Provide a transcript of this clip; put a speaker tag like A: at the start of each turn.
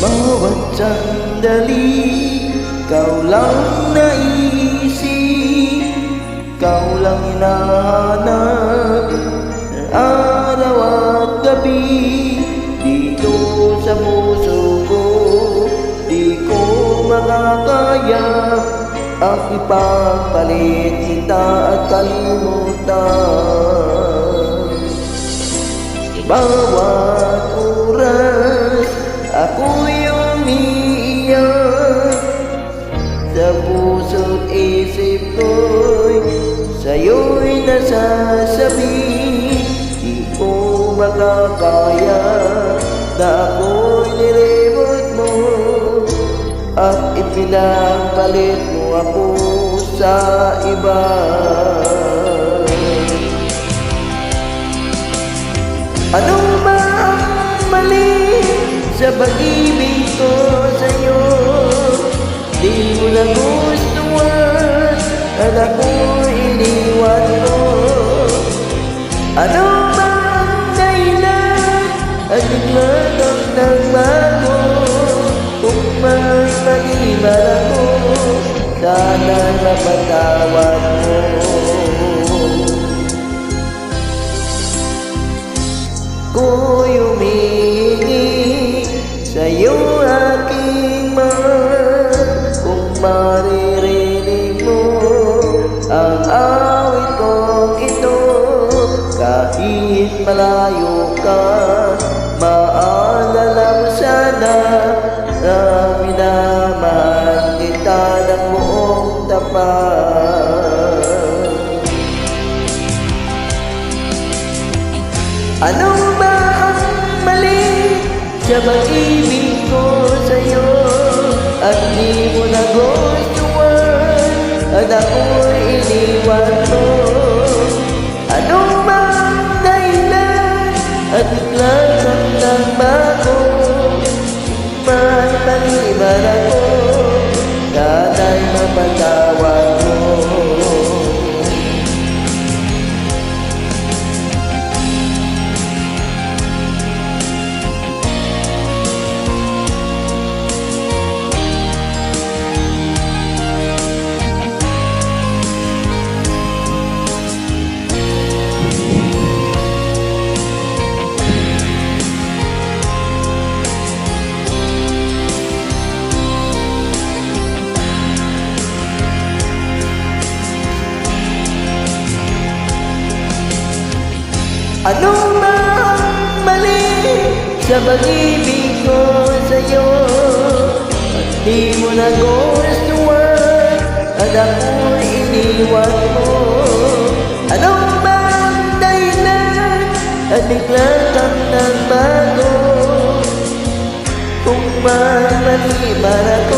A: bawat sandali, ikaw lang naisip, ikaw lang hinahanap sa araw at gabi. Dito sa puso ko, di ko makakaya ang ipagpalit kita at kalimutan. Bawat oras ako'y umiiyak, sa puso't isip ko'y sa'yo'y nasasabi. Di ko makakaya na ako'y nilimot mo at ipinagpalit mo ako sa iba. Ano ba ang mali sa pag-ibig ko sa'yo? Di mo na gustuhan at ako'y iniwan mo. Ano ba ang dahilan at bigla kang nagbago? Kung may mali-mal ako, sana napatawad mo. Ako'y humihingi sa'yo aking mahal, kung maririnig mo ang awit kong ito. Kahit malayo ka, maalala mo sana na minamahal kita ng buong tapat. Ano ba ang mali sa pag-ibig ko sa'yo at di mo na gustuhan at ako'y iniwan mo? Ano ba ang dahilan at bigla kang nagbago? May mali-mal ako, sana'y mapatawad mo. Ano ba ang mali sa pag-ibig ko sa'yo at di mo na gustuhan at ako'y iniwan mo? Ano ba ang dahilan at bigla kang nagbago? Kung may mali-mal ako,